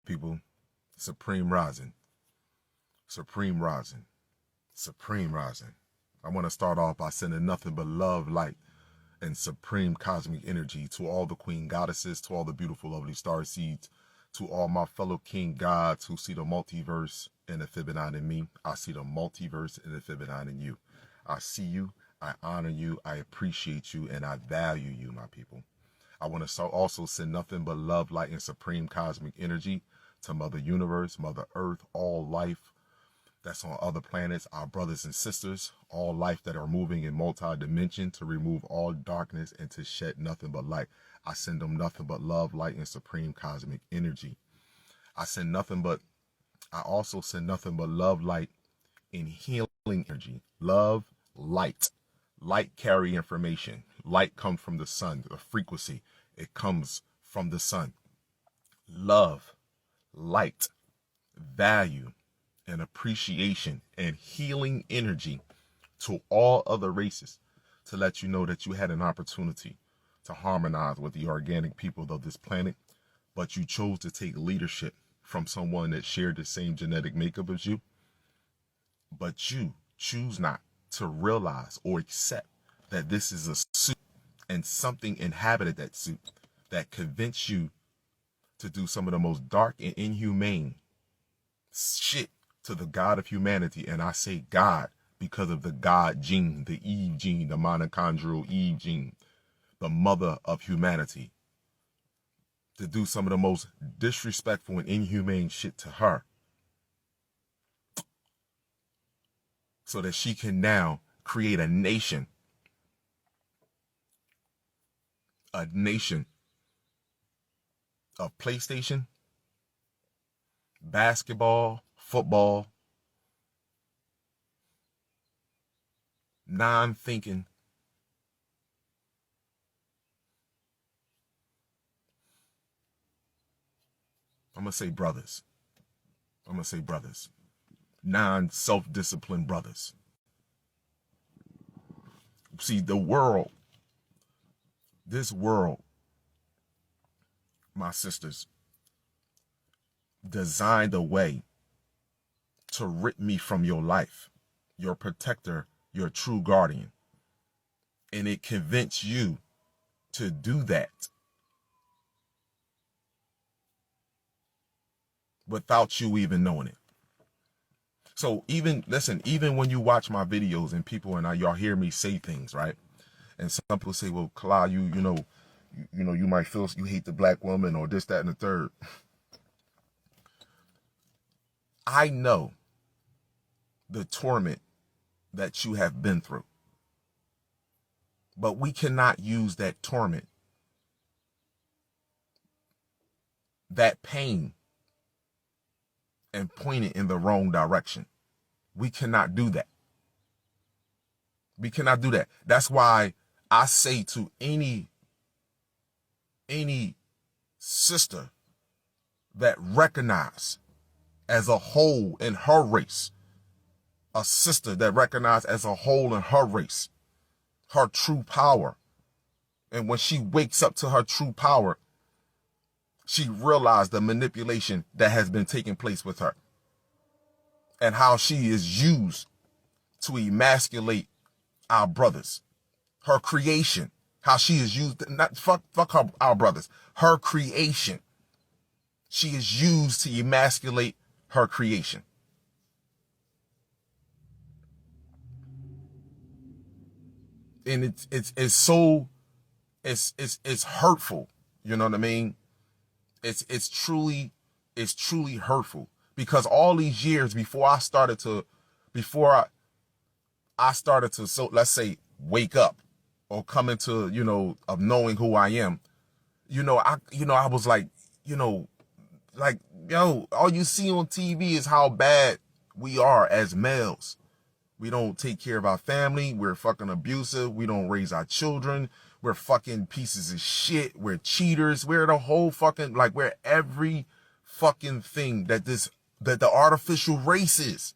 people. Supreme rising, supreme rising, supreme rising. I want to start off by sending nothing but love, light, and supreme cosmic energy to all the queen goddesses, to all the beautiful, lovely star seeds, to all my fellow king gods who see the multiverse and the feminine in me. I see the multiverse and the feminine in you. I see you, I honor you, I appreciate you, and I value you, my people. I want to also send nothing but love, light, and supreme cosmic energy to Mother Universe, Mother Earth, all life that's on other planets, our brothers and sisters, all life that are moving in multi-dimension to remove all darkness and to shed nothing but light. I send them nothing but love, light, and supreme cosmic energy. I also send nothing but love, light, and healing energy. Love, light. Light carry information. Light comes from the sun, the frequency. It comes from the sun. Love, light, value, and appreciation and healing energy to all other races to let you know that you had an opportunity to harmonize with the organic people of this planet, but you chose to take leadership from someone that shared the same genetic makeup as you, but you choose not to realize or accept that this is a suit and something inhabited that suit that convinced you to do some of the most dark and inhumane shit to the God of humanity. And I say God because of the God gene, the Eve gene, the mitochondrial Eve gene, the mother of humanity, to do some of the most disrespectful and inhumane shit to her so that she can now create a nation of PlayStation, basketball, football, non-thinking, I'm going to say brothers, non-self-disciplined brothers. See, this world, my sisters, designed a way to rip me from your life, your protector, your true guardian. And it convinced you to do that without you even knowing it. So even when you watch my videos and people and y'all hear me say things, right? And some people say, well, Kala, you might feel you hate the black woman or this, that, and the third. I know the torment that you have been through, but we cannot use that torment, that pain, and point it in the wrong direction. We cannot do that. We cannot do that. That's why I say to any sister that recognize as a whole in her race, a sister that recognized as a whole in her race, her true power. And when she wakes up to her true power, she realized the manipulation that has been taking place with her and how she is used to emasculate our brothers. Her creation, how she is used, not fuck our brothers, her creation. She is used to emasculate her creation. And it's hurtful. You know what I mean? It's truly hurtful, because all these years before I started to, so let's say wake up or come into, of knowing who I am, I was like, all you see on TV is how bad we are as males. We don't take care of our family. We're fucking abusive. We don't raise our children. We're fucking pieces of shit. We're cheaters. We're the whole fucking, we're every fucking thing that the artificial race is.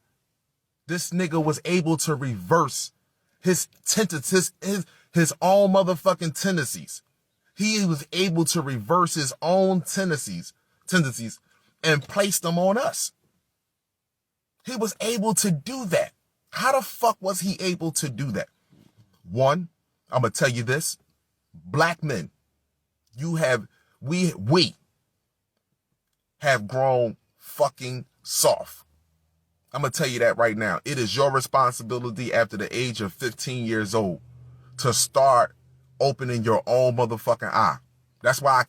This nigga was able to reverse his own motherfucking tendencies. He was able to reverse his own tendencies and placed them on us. He was able to do that. How the fuck was he able to do that? One, I'm going to tell you this. Black men, we have grown fucking soft. I'm going to tell you that right now. It is your responsibility after the age of 15 years old to start opening your own motherfucking eye. That's why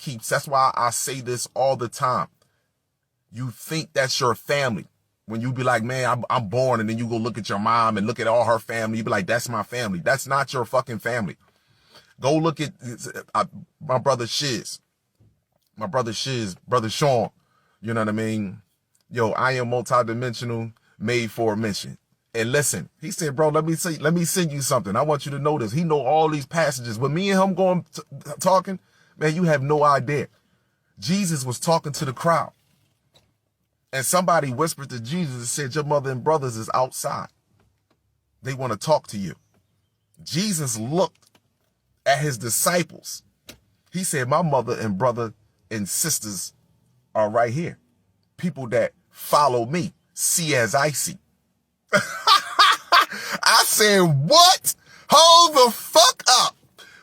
I say this all the time. You think that's your family. When you be like, man, I'm born, and then you go look at your mom and look at all her family. You be like, that's my family. That's not your fucking family. Go look at my brother Shiz. My brother Shiz, brother Sean. You know what I mean? Yo, I am multidimensional, made for a mission. And listen, he said, bro, let me send you something. I want you to know this. He know all these passages. When me and him going talking, man, you have no idea. Jesus was talking to the crowd. And somebody whispered to Jesus and said, your mother and brothers is outside. They want to talk to you. Jesus looked at his disciples. He said, my mother and brother and sisters are right here. People that follow me, see as I see. I said, what? Hold the fuck up.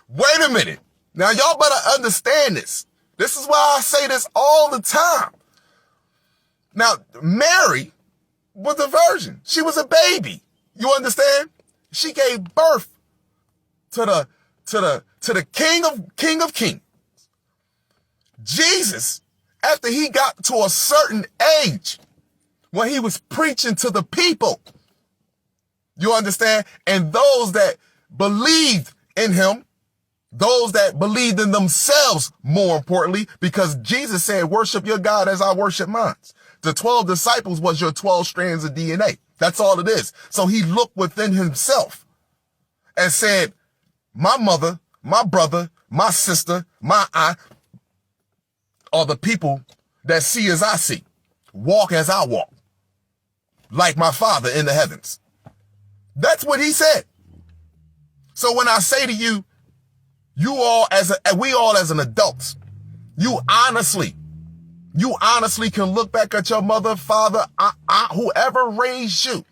Wait a minute. Now, y'all better understand this. This is why I say this all the time. Now, Mary was a virgin. She was a baby. You understand? She gave birth to the King of Kings. Jesus, after he got to a certain age, when he was preaching to the people, you understand? And those that believed in him, those that believed in themselves, more importantly, because Jesus said, worship your God as I worship mine. The 12 disciples was your 12 strands of DNA. That's all it is. So he looked within himself and said, my mother, my brother, my sister, my aunt are the people that see as I see, walk as I walk, like my Father in the heavens. That's what he said. So when I say to you, we all as an adults, you honestly can look back at your mother, father, aunt, whoever raised you,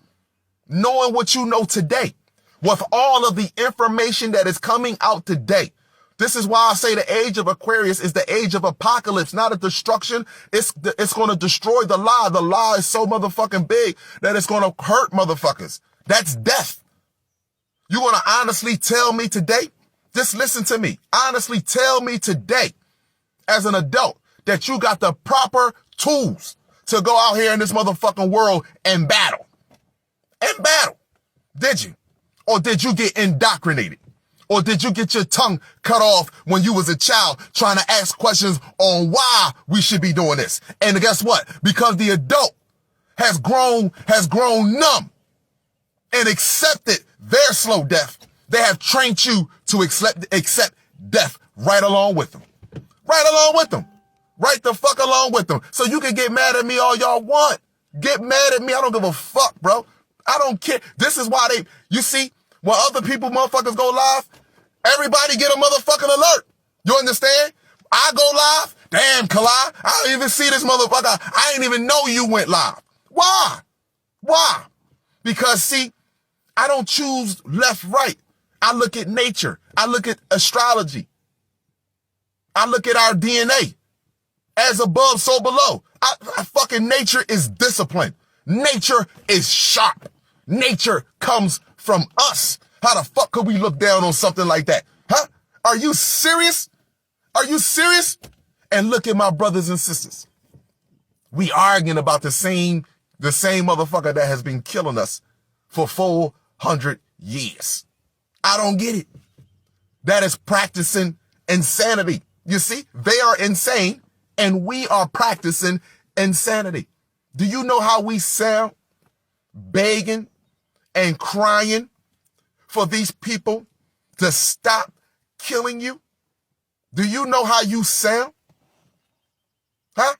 knowing what you know today, with all of the information that is coming out today. This is why I say the age of Aquarius is the age of apocalypse, not a destruction. It's going to destroy the lie. The lie is so motherfucking big that it's going to hurt motherfuckers. That's death. You want to honestly tell me today? Just listen to me. Honestly tell me today, as an adult, that you got the proper tools to go out here in this motherfucking world and battle. And battle. Did you? Or did you get indoctrinated? Or did you get your tongue cut off when you was a child trying to ask questions on why we should be doing this? And guess what? Because the adult has grown numb and accepted their slow death, they have trained you to accept death right along with them. Right along with them. Right the fuck along with them. So you can get mad at me all y'all want. Get mad at me. I don't give a fuck, bro. I don't care. This is why you see, when other people motherfuckers go live, everybody get a motherfucking alert. You understand? I go live. Damn, Kalai, I don't even see this motherfucker. I didn't even know you went live. Why? Why? Because see, I don't choose left, right. I look at nature. I look at astrology. I look at our DNA. As above, so below. Fucking nature is discipline. Nature is sharp. Nature comes from us. How the fuck could we look down on something like that? Huh? Are you serious? Are you serious? And look at my brothers and sisters. We arguing about the same motherfucker that has been killing us for 400 years. I don't get it. That is practicing insanity. You see, they are insane and we are practicing insanity. Do you know how we sound? Begging and crying for these people to stop killing you? Do you know how you sound? Huh?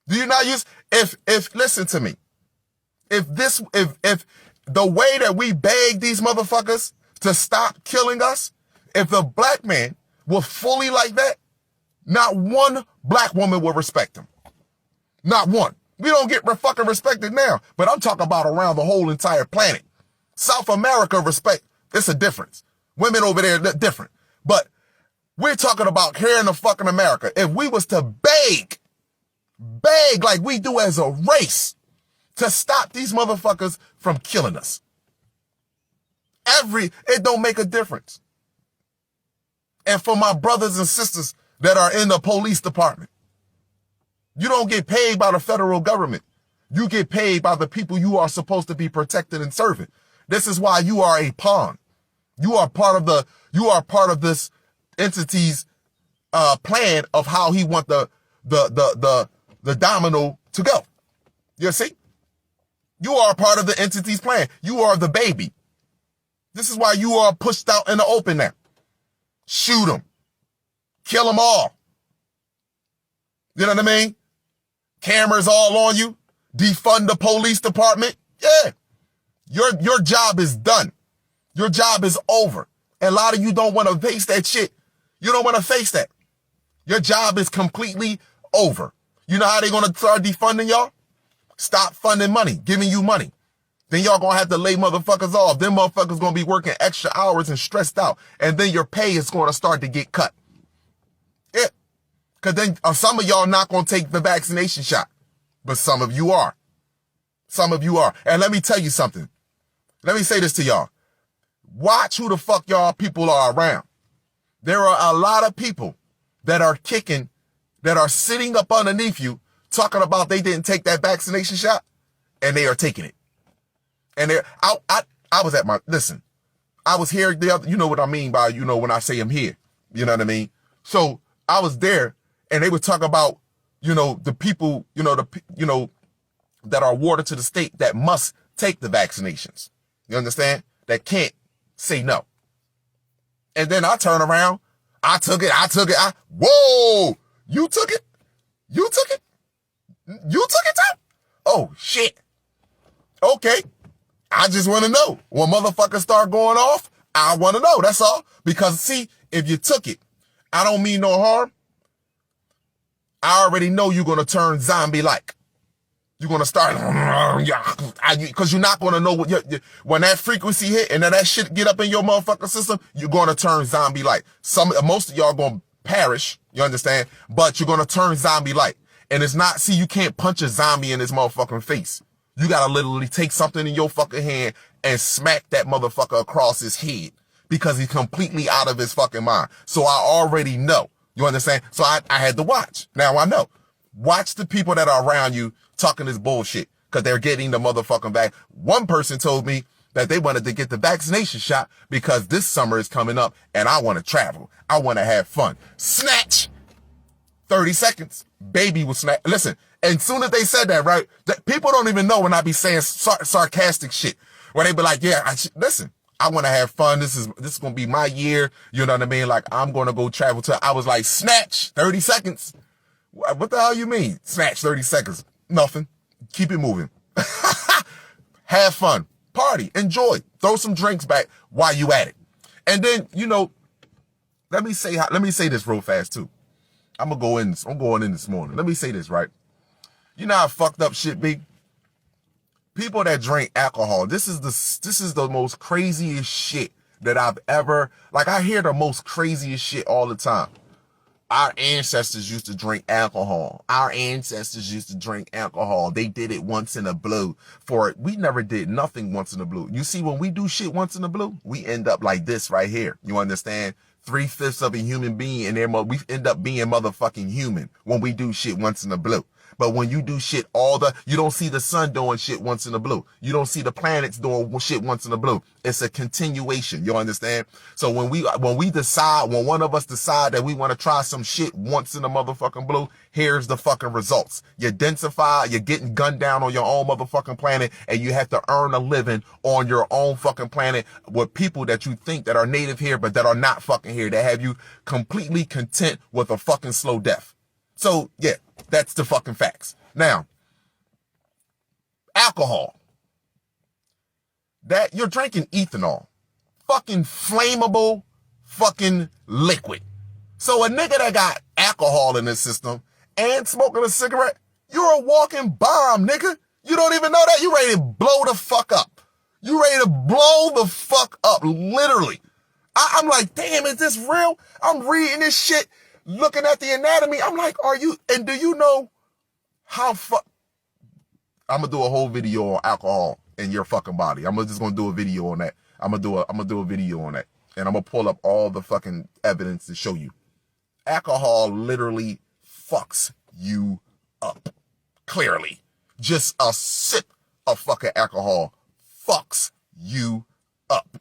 Do you not use, listen to me. If the way that we beg these motherfuckers to stop killing us, if the black man were fully like that, not one black woman would respect him. Not one. We don't get fucking respected now. But I'm talking about around the whole entire planet. South America respect. It's a difference. Women over there, different. But we're talking about here in the fucking America. If we was to beg like we do as a race to stop these motherfuckers from killing us. It don't make a difference. And for my brothers and sisters that are in the police department, you don't get paid by the federal government. You get paid by the people you are supposed to be protecting and serving. This is why you are a pawn. You are part of this entity's plan of how he want the domino to go. You see? You are a part of the entity's plan. You are the baby. This is why you are pushed out in the open now. Shoot them. Kill them all. You know what I mean? Cameras all on you. Defund the police department. Yeah. Your job is done. Your job is over. And a lot of you don't want to face that shit. You don't want to face that. Your job is completely over. You know how they're going to start defunding y'all? Stop funding money, giving you money. Then y'all going to have to lay motherfuckers off. Them motherfuckers going to be working extra hours and stressed out. And then your pay is going to start to get cut. Yeah. Because then some of y'all not going to take the vaccination shot. But some of you are. Some of you are. And let me tell you something. Let me say this to y'all. Watch who the fuck y'all people are around. There are a lot of people that are kicking, that are sitting up underneath you, talking about they didn't take that vaccination shot, and they are taking it. And I was at listen, I was here the other, you know what I mean by, when I say I'm here, you know what I mean? So I was there, and they would talk about, the people, that are awarded to the state that must take the vaccinations. You understand? That can't say no. And then I turn around, I took it. Whoa, you took it? You took it? You took it too? Oh, shit. Okay. I just want to know. When motherfuckers start going off, I want to know. That's all. Because, see, if you took it, I don't mean no harm. I already know you're going to turn zombie-like. You're going to start, because you're not going to know when that frequency hit and then that shit get up in your motherfucking system, you're going to turn zombie-like. Most of y'all going to perish, you understand? But you're going to turn zombie-like. And it's not, see, you can't punch a zombie in his motherfucking face. You got to literally take something in your fucking hand and smack that motherfucker across his head because he's completely out of his fucking mind. So I already know. You understand? So I had to watch. Now I know. Watch the people that are around you talking this bullshit because they're getting the motherfucking back. One person told me that they wanted to get the vaccination shot because this summer is coming up and I want to travel. I want to have fun. Snatch. 30 seconds. Baby was snatch. Listen, and soon as they said that, right, people don't even know when I be saying sarcastic shit. Where they be like, yeah, listen, I want to have fun. This is going to be my year. You know what I mean? Like, I'm going to go travel I was like, snatch. 30 seconds. What the hell you mean? Snatch 30 seconds. Nothing. Keep it moving. Have fun. Party. Enjoy. Throw some drinks back while you at it. And then, let me say this real fast too. I'm going in this morning. Let me say this, right? You know how fucked up shit be? People that drink alcohol, this is the most craziest shit that I've ever, like I hear the most craziest shit all the time. Our ancestors used to drink alcohol. They did it once in a blue. We never did nothing once in a blue. You see, when we do shit once in a blue, we end up like this right here. You understand? 3/5 of a human being and we end up being motherfucking human when we do shit once in a blue. But when you do shit you don't see the sun doing shit once in a blue. You don't see the planets doing shit once in a blue. It's a continuation. You understand? So when one of us decide that we want to try some shit once in a motherfucking blue, here's the fucking results. You densify, you're getting gunned down on your own motherfucking planet, and you have to earn a living on your own fucking planet with people that you think that are native here, but that are not fucking here, that have you completely content with a fucking slow death. So, yeah, that's the fucking facts. Now, alcohol. That you're drinking ethanol. Fucking flammable fucking liquid. So a nigga that got alcohol in his system and smoking a cigarette, You're a walking bomb, nigga. You don't even know that. You ready to blow the fuck up. You ready to blow the fuck up, literally. I'm like, damn, is this real? I'm reading this shit, looking at the anatomy. I'm like, and do you know how I'm gonna do a whole video on alcohol in your fucking body. I'm just gonna do a video on that. I'm gonna do a video on that. And I'm gonna pull up all the fucking evidence to show you. Alcohol literally fucks you up. Clearly. Just a sip of fucking alcohol fucks you up.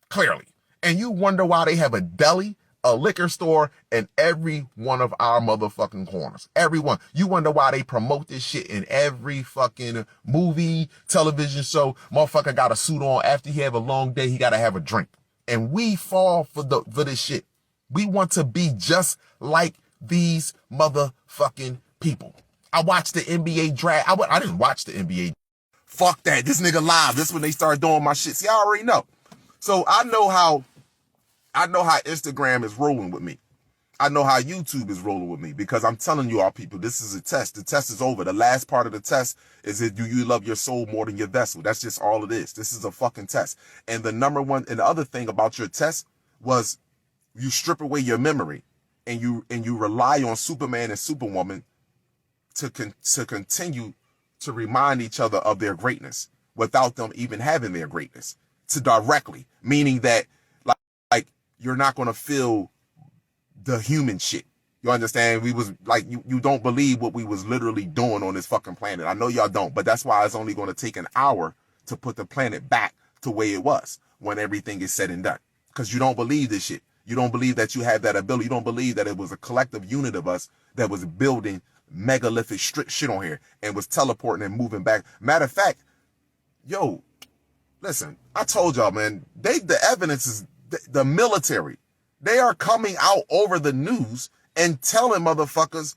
Clearly. And you wonder why they have a deli, a liquor store, in every one of our motherfucking corners. Everyone. You wonder why they promote this shit in every fucking movie, television show. Motherfucker got a suit on. After he have a long day, he gotta have a drink. And we fall for this shit. We want to be just like these motherfucking people. I watched the NBA draft. I didn't watch the NBA. Fuck that. This nigga live. This is when they start doing my shit. See, I already know. So I know how Instagram is rolling with me. I know how YouTube is rolling with me, because I'm telling you all people, this is a test. The test is over. The last part of the test is that do you love your soul more than your vessel? That's just all it is. This is a fucking test. And the other thing about your test was you strip away your memory and you rely on Superman and Superwoman to continue to remind each other of their greatness without them even having their greatness, to directly, meaning that like you're not going to feel the human shit. You understand? We was like, you don't believe what we was literally doing on this fucking planet. I know y'all don't, but that's why it's only going to take an hour to put the planet back to where it was when everything is said and done. Because you don't believe this shit. You don't believe that you have that ability. You don't believe that it was a collective unit of us that was building megalithic shit on here and was teleporting and moving back. Matter of fact, yo, listen, I told y'all, man, the evidence is the military. They are coming out over the news and telling motherfuckers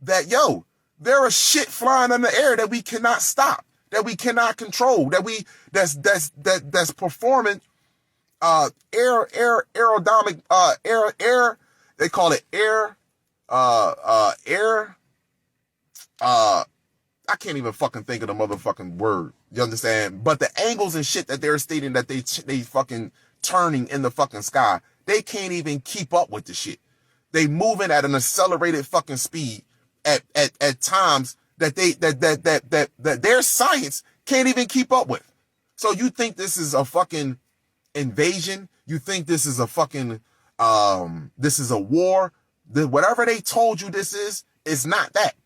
that, yo, there is shit flying in the air that we cannot stop, that we cannot control, that's performing aerodynamic air. They call it air. I can't even fucking think of the motherfucking word. You understand? But the angles and shit that they're stating that they fucking turning in the fucking sky, they can't even keep up with the shit. They moving at an accelerated fucking speed at times that that their science can't even keep up with. So you think this is a fucking invasion? You think this is a fucking this is a war? Whatever they told you this is not that.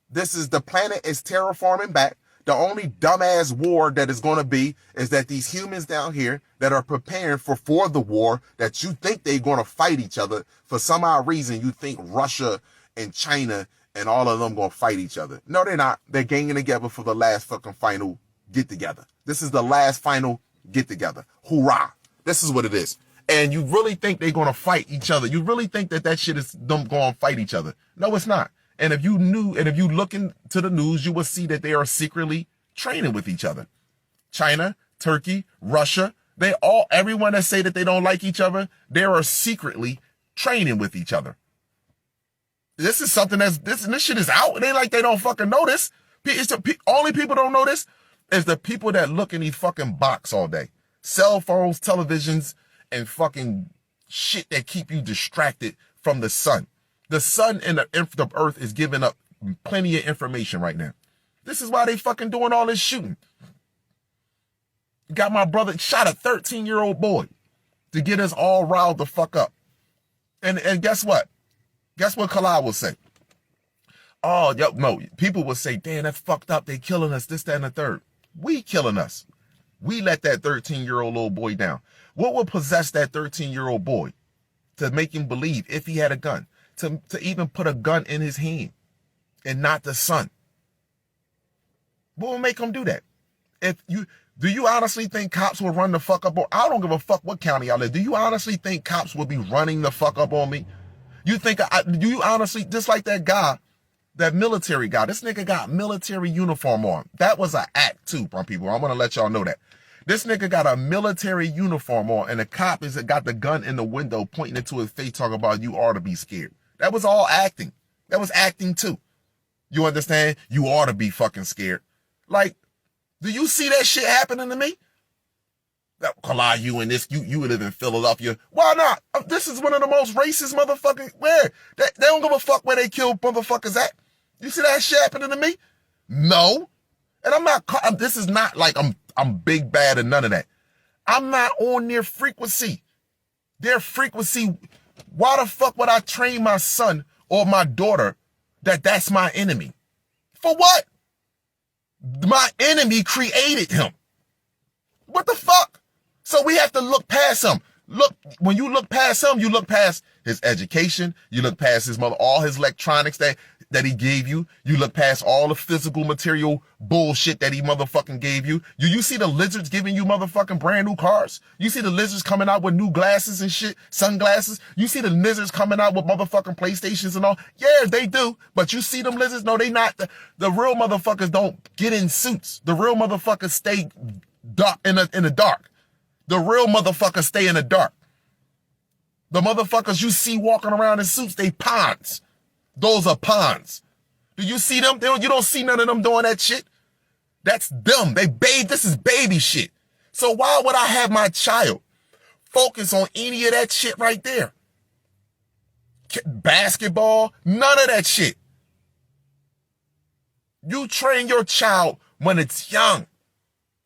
This is the planet is terraforming back. The only dumbass war that is going to be is that these humans down here that are preparing for the war, that you think they're going to fight each other. For some odd reason, you think Russia and China and all of them going to fight each other. No, they're not. They're ganging together for the last fucking final get together. This is the last final get together. Hoorah. This is what it is. And you really think they're going to fight each other. You really think that shit is them going to fight each other. No, it's not. And if you look into the news, you will see that they are secretly training with each other. China, Turkey, Russia, everyone that say that they don't like each other, they are secretly training with each other. This is something this shit is out. It ain't like they don't fucking know this. Only people don't know this is the people that look in these fucking box all day. Cell phones, televisions, and fucking shit that keep you distracted from the sun. The sun and the earth is giving up plenty of information right now. This is why they fucking doing all this shooting. Got my brother shot a 13-year-old boy to get us all riled the fuck up. And guess what? Guess what Kalai will say? Oh, no, people will say, damn, that's fucked up. They killing us, this, that, and the third. We killing us. We let that 13-year-old little boy down. What would possess that 13-year-old boy to make him believe, if he had a gun, to even put a gun in his hand and not the sun? What would make him do that? Do you honestly think cops will run the fuck up? Or I don't give a fuck what county y'all live. Do you honestly think cops will be running the fuck up on me? You think do you honestly, just like that guy, that military guy, this nigga got military uniform on. That was an act too, from people. I'm gonna let y'all know that. This nigga got a military uniform on, and the cop got the gun in the window pointing it to his face, talking about you ought to be scared. That was all acting. That was acting too. You understand? You ought to be fucking scared. Like, do you see that shit happening to me? Kalai, you and this, you live in Philadelphia. Why not? This is one of the most racist motherfucking, where? They don't give a fuck where they kill motherfuckers at. You see that shit happening to me? No. And I'm not, this is not like I'm big bad and none of that. I'm not on their frequency. Their frequency, why the fuck would I train my son or my daughter that's my enemy? For what? My enemy created him. What the fuck? So we have to look past him. Look, when you look past him, you look past his education, you look past his mother, all his electronics that he gave you. You look past all the physical material bullshit that he motherfucking gave you. You see the lizards giving you motherfucking brand new cars? You see the lizards coming out with new glasses and shit, sunglasses? You see the lizards coming out with motherfucking PlayStations and all? Yeah, they do. But you see them lizards? No, they not. The real motherfuckers don't get in suits. The real motherfuckers stay dark in the dark. The real motherfuckers stay in the dark. The motherfuckers you see walking around in suits, they pawns. Those are pawns. Do you see them? You don't see none of them doing that shit. That's them. This is baby shit. So why would I have my child focus on any of that shit right there? Basketball, none of that shit. You train your child when it's young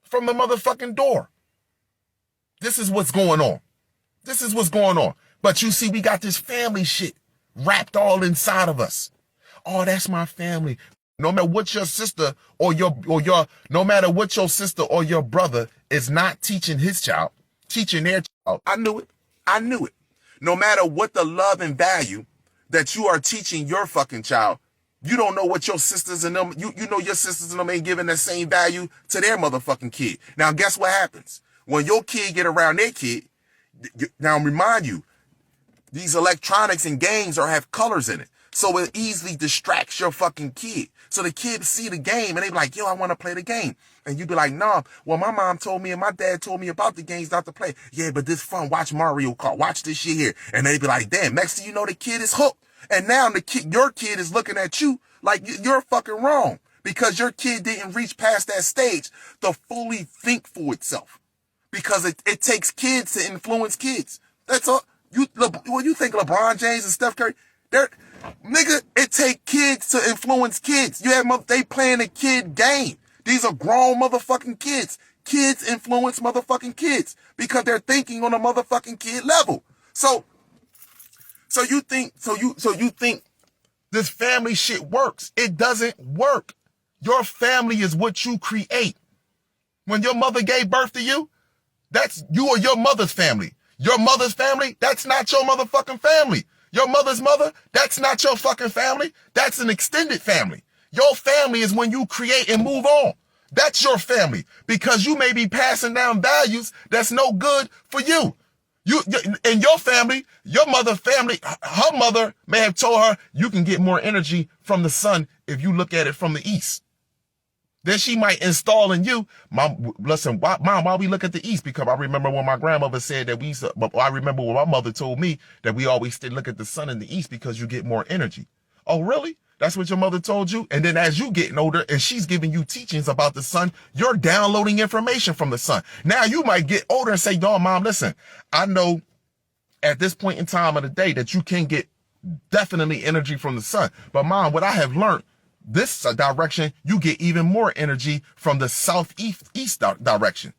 from the motherfucking door. This is what's going on. This is what's going on. But you see, we got this family shit wrapped all inside of us. Oh, that's my family. No matter what your sister or no matter what your sister or your brother is not teaching his child, teaching their child. I knew it. No matter what the love and value that you are teaching your fucking child, you don't know what your sisters and them, you know your sisters and them ain't giving the same value to their motherfucking kid. Now, guess what happens? When your kid get around their kid, now remind you, these electronics and games have colors in it. So it easily distracts your fucking kid. So the kids see the game and they be like, yo, I want to play the game. And you be like, nah, well, my mom told me and my dad told me about the games not to play. Yeah, but this fun. Watch Mario Kart. Watch this shit here. And they be like, damn, next thing you know, the kid is hooked. And now your kid is looking at you like you're fucking wrong because your kid didn't reach past that stage to fully think for itself. Because it takes kids to influence kids. That's all. When you think LeBron James and Steph Curry, nigga, it take kids to influence kids. They playing a kid game. These are grown motherfucking kids. Kids influence motherfucking kids because they're thinking on a motherfucking kid level. So you think this family shit works. It doesn't work. Your family is what you create. When your mother gave birth to you, that's you or your mother's family. Your mother's family, that's not your motherfucking family. Your mother's mother, that's not your fucking family. That's an extended family. Your family is when you create and move on. That's your family because you may be passing down values that's no good for you. In your family, your mother family, her mother may have told her you can get more energy from the sun if you look at it from the east. Then she might install in you, Mom, listen, Mom, why we look at the east? Because I remember when my grandmother said that I remember when my mother told me that we always look at the sun in the east because you get more energy. Oh, really? That's what your mother told you? And then as you getting older and she's giving you teachings about the sun, you're downloading information from the sun. Now you might get older and say, no, Mom, listen, I know at this point in time of the day that you can get definitely energy from the sun. But Mom, what I have learned, this direction, you get even more energy from the southeast direction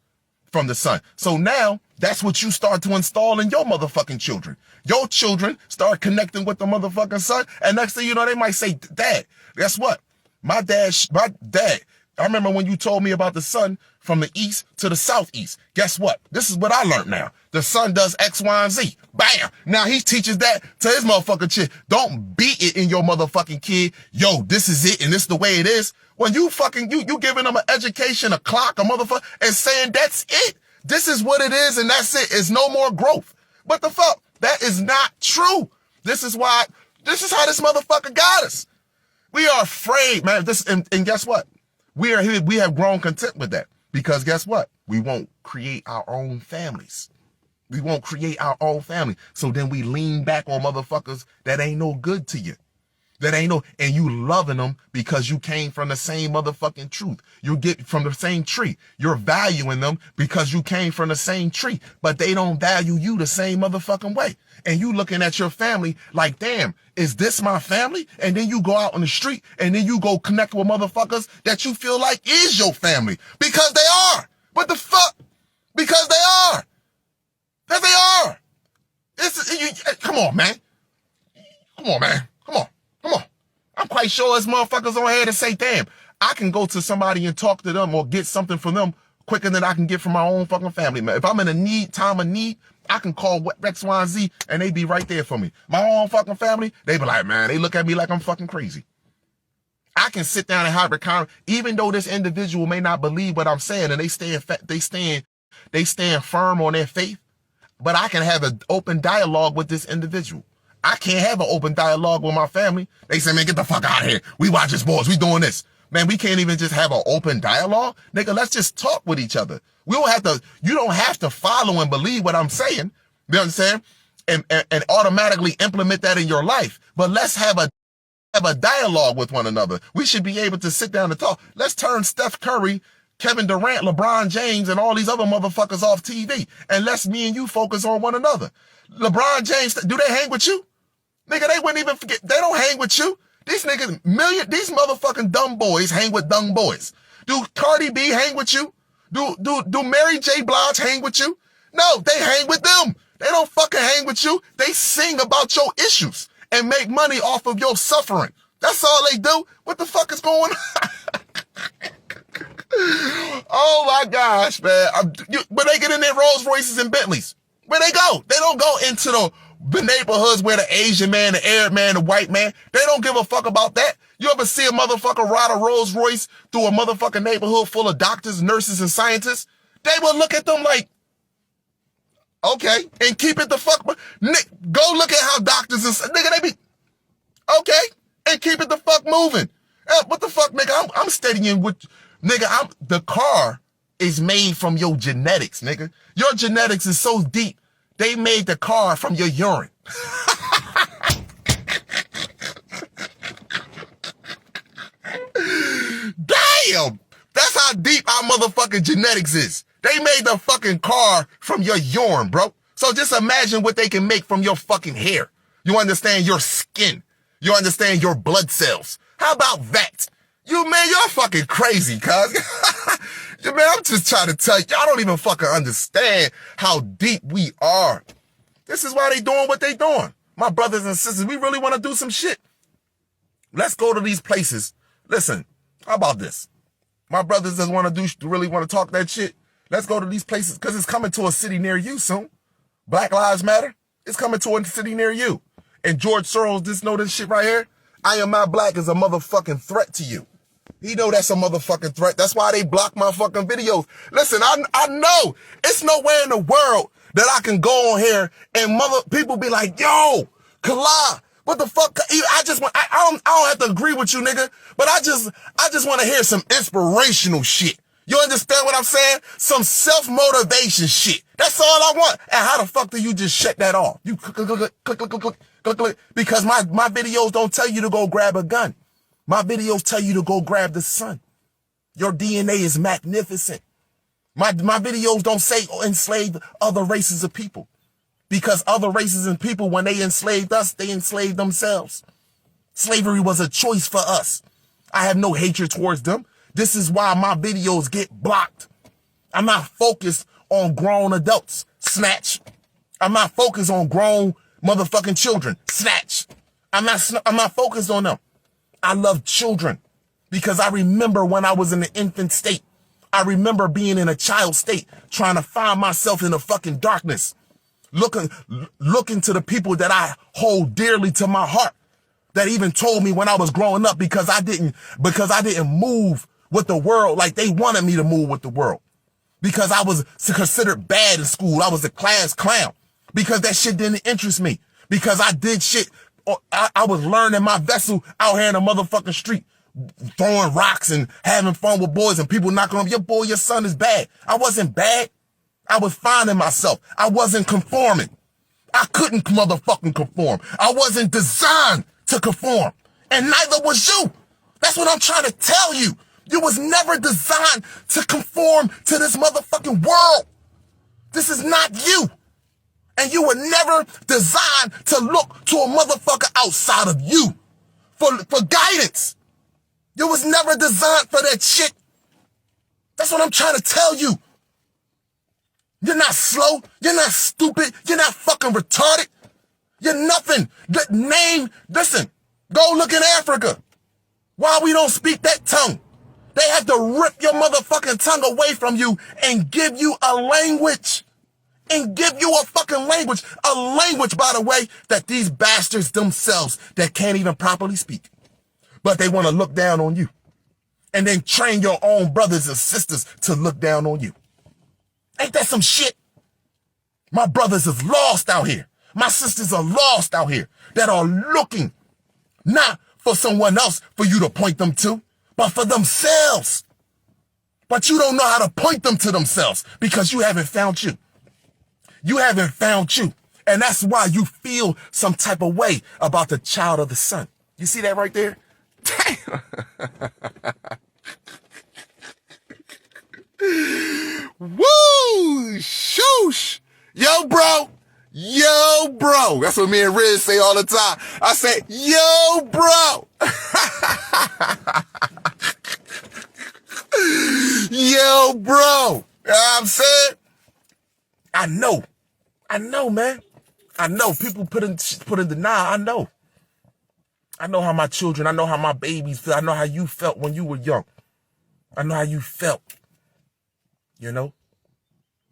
from the sun. So now that's what you start to install in your motherfucking children. Your children start connecting with the motherfucking sun. And next thing you know, they might say, Dad, guess what? My dad, I remember when you told me about the sun from the east to the southeast. Guess what? This is what I learned now. The sun does X, Y, and Z. Bam! Now he teaches that to his motherfucking kid. Don't beat it in your motherfucking kid. Yo, this is it and this is the way it is. When you giving them an education, a clock, a motherfucker, and saying that's it. This is what it is and that's it. It's no more growth. What the fuck? That is not true. This is how this motherfucker got us. We are afraid, man. And guess what? We have grown content with that because guess what? We won't create our own families. We won't create our own family. So then we lean back on motherfuckers that ain't no good to you. That ain't no, and you loving them because you came from the same motherfucking truth. You get from the same tree. You're valuing them because you came from the same tree, but they don't value you the same motherfucking way. And you looking at your family like, damn, is this my family? And then you go out on the street and then you go connect with motherfuckers that you feel like is your family because they are. What the fuck? Because they are. That they are. Come on, man. Come on, man. Come on. Come on. I'm quite sure there's motherfuckers on here that say, damn, I can go to somebody and talk to them or get something from them quicker than I can get from my own fucking family, man. If I'm in a time of need, I can call X, Y, and Z and they be right there for me. My own fucking family, they be like, man, they look at me like I'm fucking crazy. I can sit down and have a conversation, even though this individual may not believe what I'm saying and they stand firm on their faith, but I can have an open dialogue with this individual. I can't have an open dialogue with my family. They say, man, get the fuck out of here. We watching sports. We doing this. Man, we can't even just have an open dialogue. Nigga, let's just talk with each other. You don't have to follow and believe what I'm saying. You know what I'm saying? And automatically implement that in your life. But let's have a dialogue with one another. We should be able to sit down and talk. Let's turn Steph Curry, Kevin Durant, LeBron James, and all these other motherfuckers off TV. And let's me and you focus on one another. LeBron James, do they hang with you? Nigga, they wouldn't even forget. They don't hang with you. These niggas, these motherfucking dumb boys hang with dumb boys. Do Cardi B hang with you? Do Mary J. Blige hang with you? No, they hang with them. They don't fucking hang with you. They sing about your issues and make money off of your suffering. That's all they do. What the fuck is going on? Oh my gosh, man. When they get in their Rolls Royces and Bentleys, where they go? They don't go into the neighborhoods where the Asian man, the Arab man, the white man, they don't give a fuck about that. You ever see a motherfucker ride a Rolls Royce through a motherfucking neighborhood full of doctors, nurses, and scientists? They will look at them like, okay, and keep it the fuck. Go look at how doctors and nigga, they be, okay, and keep it the fuck moving. What the fuck, nigga? I'm studying with, nigga, the car is made from your genetics, nigga. Your genetics is so deep. They made the car from your urine. Damn! That's how deep our motherfucking genetics is. They made the fucking car from your urine, bro. So just imagine what they can make from your fucking hair. You understand? Your skin. You understand? Your blood cells. How about that? You're fucking crazy, cuz. Man, I'm just trying to tell you, y'all don't even fucking understand how deep we are. This is why they doing what they doing. My brothers and sisters, we really want to do some shit. Let's go to these places. Listen, how about this? My brothers that really want to talk that shit. Let's go to these places because it's coming to a city near you soon. Black Lives Matter. It's coming to a city near you. And George Soros just know this shit right here. I am not black is a motherfucking threat to you. He know that's a motherfucking threat. That's why they block my fucking videos. Listen, I know it's nowhere in the world that I can go on here and people be like, yo, Kala, what the fuck? I don't have to agree with you, nigga, but I just want to hear some inspirational shit. You understand what I'm saying? Some self-motivation shit. That's all I want. And how the fuck do you just shut that off? You click, because my videos don't tell you to go grab a gun. My videos tell you to go grab the sun. Your DNA is magnificent. My videos don't say enslave other races of people. Because other races and people, when they enslaved us, they enslaved themselves. Slavery was a choice for us. I have no hatred towards them. This is why my videos get blocked. I'm not focused on grown adults. Snatch. I'm not focused on grown motherfucking children. Snatch. I'm not focused on them. I love children because I remember when I was in the infant state. I remember being in a child state, trying to find myself in the fucking darkness, looking to the people that I hold dearly to my heart, that even told me when I was growing up because I didn't move with the world like they wanted me to move with the world, because I was considered bad in school. I was a class clown because that shit didn't interest me, because I did shit. I was learning my vessel out here in the motherfucking street, throwing rocks and having fun with boys and people knocking on your son is bad. I wasn't bad. I was finding myself. I wasn't conforming. I couldn't motherfucking conform. I wasn't designed to conform. And neither was you. That's what I'm trying to tell you. You was never designed to conform to this motherfucking world. This is not you. And you were never designed to look to a motherfucker outside of you for guidance. You was never designed for that shit. That's what I'm trying to tell you. You're not slow. You're not stupid. You're not fucking retarded. You're nothing. Listen, go look in Africa. Why we don't speak that tongue? They had to rip your motherfucking tongue away from you and give you a language. And give you a fucking language. A language, by the way, that these bastards themselves that can't even properly speak. But they want to look down on you. And then train your own brothers and sisters to look down on you. Ain't that some shit? My brothers is lost out here. My sisters are lost out here that are looking not for someone else for you to point them to, but for themselves. But you don't know how to point them to themselves because you haven't found you. You haven't found you. And that's why you feel some type of way about the child of the sun. You see that right there? Damn. Woo! Shoosh! Yo, bro! Yo, bro! That's what me and Riz say all the time. I say, yo, bro! Yo, bro! You know what I'm saying? I know, man. I know people put in denial. I know how my children, I know how my babies feel. I know how you felt when you were young. I know how you felt. You know?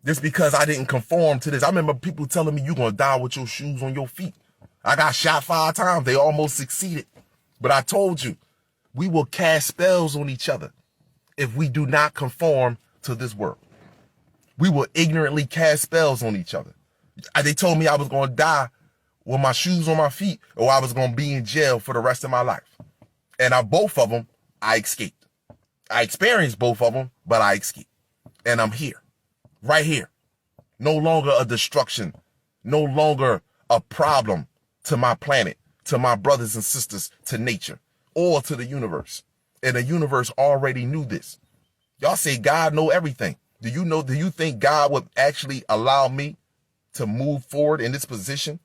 Just because I didn't conform to this. I remember people telling me you're going to die with your shoes on your feet. I got shot 5 times. They almost succeeded. But I told you, we will cast spells on each other if we do not conform to this world. We will ignorantly cast spells on each other. They told me I was going to die with my shoes on my feet or I was going to be in jail for the rest of my life. And both of them, I escaped. I experienced both of them, but I escaped. And I'm here, right here. No longer a destruction, no longer a problem to my planet, to my brothers and sisters, to nature, or to the universe. And the universe already knew this. Y'all say God know everything. Do you think God would actually allow me to move forward in this position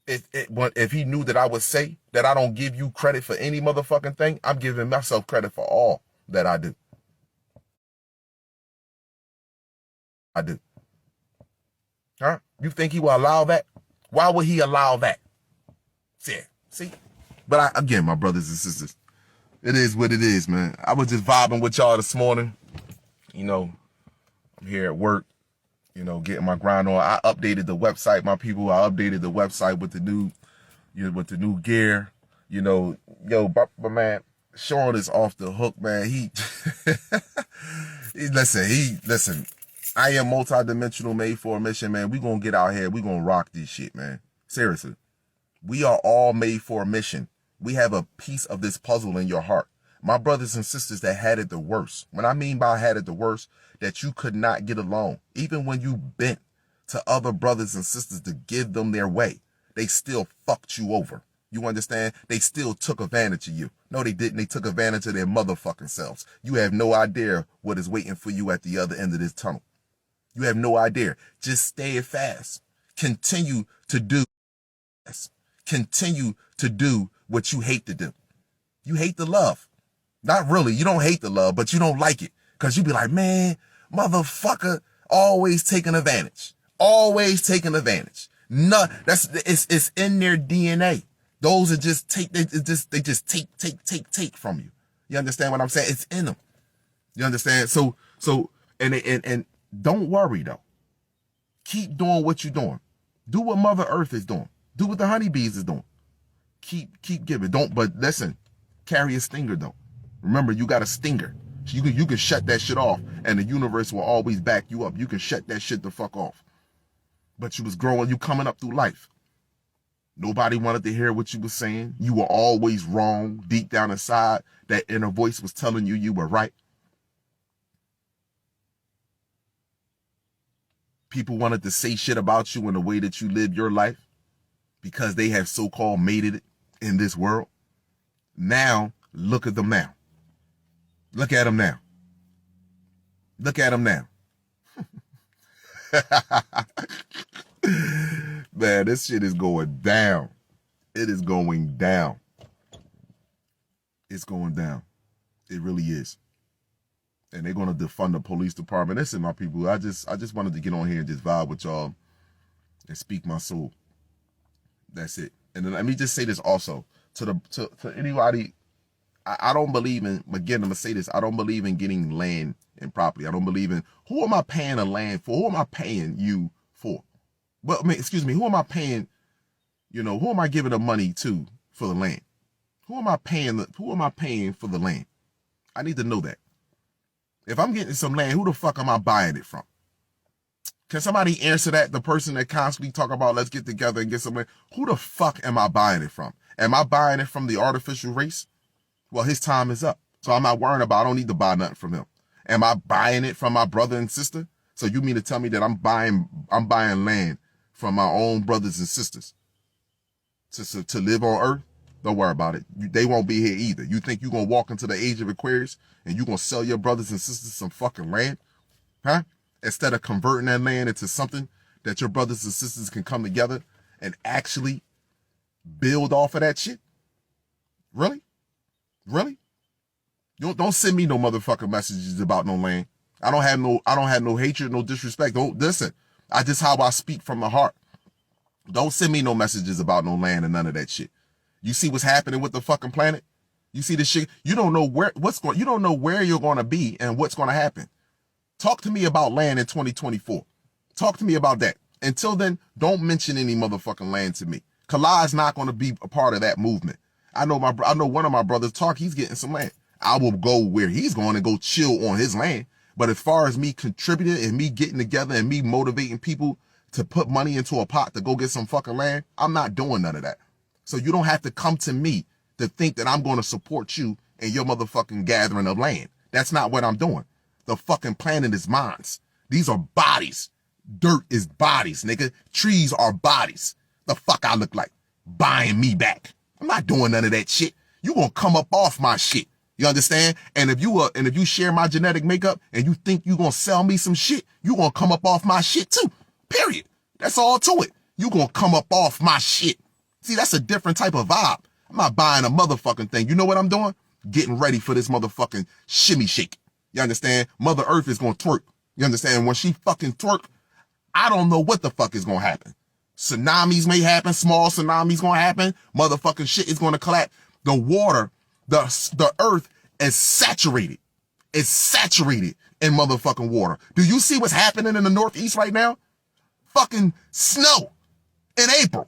if he knew that I would say that I don't give you credit for any motherfucking thing? I'm giving myself credit for all that I do. Huh? You think he will allow that? Why would he allow that? See? But again, my brothers and sisters, it is what it is, man. I was just vibing with y'all this morning. You know, I'm here at work, you know, getting my grind on. I updated the website, my people. I updated the website with the new gear. You know, but man, Sean is off the hook, man. Listen. I am multidimensional, made for a mission, man. We gonna get out here. We gonna rock this shit, man. Seriously. We are all made for a mission. We have a piece of this puzzle in your heart. My brothers and sisters that had it the worst. When I mean by had it the worst, that you could not get along. Even when you bent to other brothers and sisters to give them their way, they still fucked you over. You understand? They still took advantage of you. No, they didn't. They took advantage of their motherfucking selves. You have no idea what is waiting for you at the other end of this tunnel. You have no idea. Just stay fast. Continue to do what you hate to do. You hate the love. Not really. You don't hate the love, but you don't like it. Because you be like, man, motherfucker, always taking advantage. Always taking advantage. No, it's in their DNA. Those are just take from you. You understand what I'm saying? It's in them. You understand? So and don't worry though. Keep doing what you're doing. Do what Mother Earth is doing. Do what the honeybees is doing. Keep giving. But listen, carry a stinger though. Remember, you got a stinger. You can shut that shit off and the universe will always back you up. You can shut that shit the fuck off. But you was growing, you coming up through life. Nobody wanted to hear what you were saying. You were always wrong. Deep down inside, that inner voice was telling you you were right. People wanted to say shit about you in the way that you live your life because they have so-called made it in this world. Now, look at them now. Look at them now. Look at them now. Man, this shit is going down. It is going down. It's going down. It really is. And they're going to defund the police department. Listen, my people, I just wanted to get on here and just vibe with y'all and speak my soul. That's it. And then let me just say this also to anybody. I don't believe in, again, I'm going to say this. I don't believe in getting land and property. I don't believe in, who am I paying a land for? Who am I paying you for? Well, I mean, excuse me, who am I paying, who am I giving the money to for the land? Who am I paying for the land? I need to know that. If I'm getting some land, who the fuck am I buying it from? Can somebody answer that? The person that constantly talk about, let's get together and get some land. Who the fuck am I buying it from? Am I buying it from the artificial race? Well, his time is up. So I'm not worrying about, I don't need to buy nothing from him. Am I buying it from my brother and sister? So you mean to tell me that I'm buying land from my own brothers and sisters to live on earth? Don't worry about it. They won't be here either. You think you're going to walk into the age of Aquarius and you're going to sell your brothers and sisters some fucking land? Huh? Instead of converting that land into something that your brothers and sisters can come together and actually build off of that shit? Really? Really? Don't send me no motherfucking messages about no land. I don't have no hatred, no disrespect. Don't listen. I just how I speak from the heart. Don't send me no messages about no land and none of that shit. You see what's happening with the fucking planet? You see this shit? You don't know you don't know where you're going to be and what's going to happen. Talk to me about land in 2024. Talk to me about that. Until then, don't mention any motherfucking land to me. Kala is not going to be a part of that movement. I know one of my brothers, Tark, he's getting some land. I will go where he's going and go chill on his land. But as far as me contributing and me getting together and me motivating people to put money into a pot to go get some fucking land, I'm not doing none of that. So you don't have to come to me to think that I'm going to support you and your motherfucking gathering of land. That's not what I'm doing. The fucking planet is mine. These are bodies. Dirt is bodies, nigga. Trees are bodies. The fuck I look like? Buying me back. I'm not doing none of that shit. You gonna come up off my shit. You understand? And if you share my genetic makeup and you think you gonna sell me some shit, you gonna come up off my shit too. Period. That's all to it. You gonna come up off my shit. See, that's a different type of vibe. I'm not buying a motherfucking thing. You know what I'm doing? Getting ready for this motherfucking shimmy shake. You understand? Mother Earth is gonna twerk. You understand? When she fucking twerk, I don't know what the fuck is gonna happen. Tsunamis may happen, small tsunamis gonna happen, motherfucking shit is gonna collapse. The water, the earth is saturated. It's saturated in motherfucking water. Do you see what's happening in the Northeast right now? Fucking snow in April.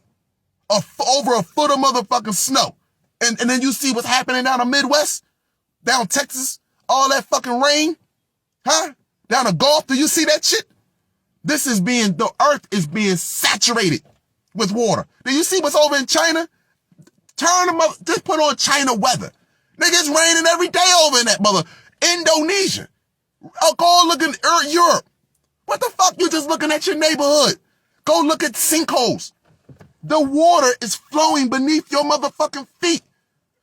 Over a foot of motherfucking snow. And then you see what's happening down the Midwest, down Texas, all that fucking rain, huh? Down the Gulf, do you see that shit? The earth is being saturated with water. Do you see what's over in China? Turn them up, just put on China weather. Nigga, it's raining every day over in that mother. Indonesia. Go look in Europe. What the fuck? You just looking at your neighborhood. Go look at sinkholes. The water is flowing beneath your motherfucking feet.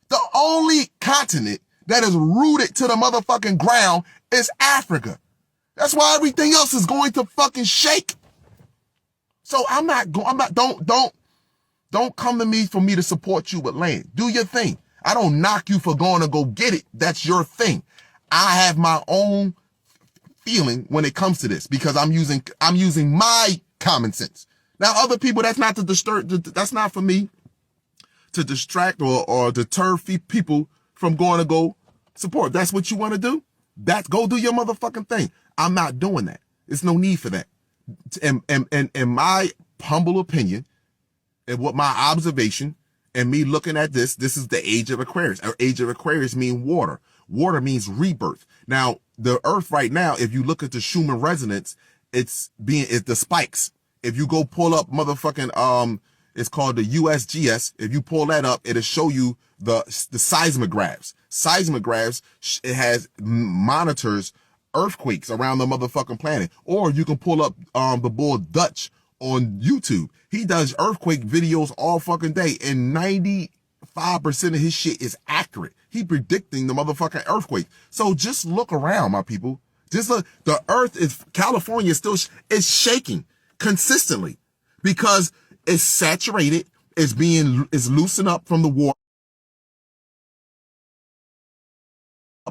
The only continent that is rooted to the motherfucking ground is Africa. That's why everything else is going to fucking shake. So don't come to me for me to support you with land. Do your thing. I don't knock you for going to go get it. That's your thing. I have my own feeling when it comes to this because I'm using my common sense. Now, other people, that's not for me to distract or deter people from going to go support. That's what you want to do. Go do your motherfucking thing. I'm not doing that. There's no need for that. In my humble opinion, and what my observation and me looking at this is the age of Aquarius. Age of Aquarius means water. Water means rebirth. Now, the earth right now, if you look at the Schumann resonance, it's the spikes. If you go pull up motherfucking, it's called the USGS. If you pull that up, it'll show you the seismographs. Seismographs, it has monitors earthquakes around the motherfucking planet. Or you can pull up the boy Dutch on YouTube. He does earthquake videos all fucking day. In 95% 95% of his shit is accurate. He predicting the motherfucking earthquake. So just look around, my people. Just look. The earth is, California is shaking consistently because it's saturated. It's loosened up from the water.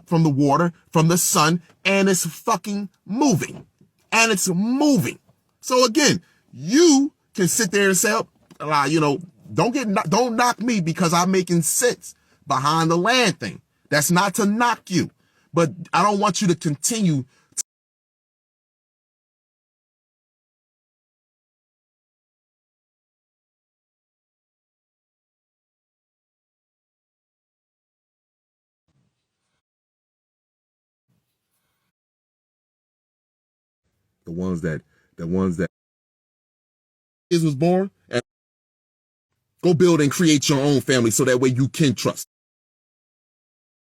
From the water, from the sun, and it's fucking moving. And it's moving. So again, you can sit there and say, don't knock me because I'm making sense behind the land thing. That's not to knock you. But I don't want you to continue the ones that is was born, and go build and create your own family so that way you can trust.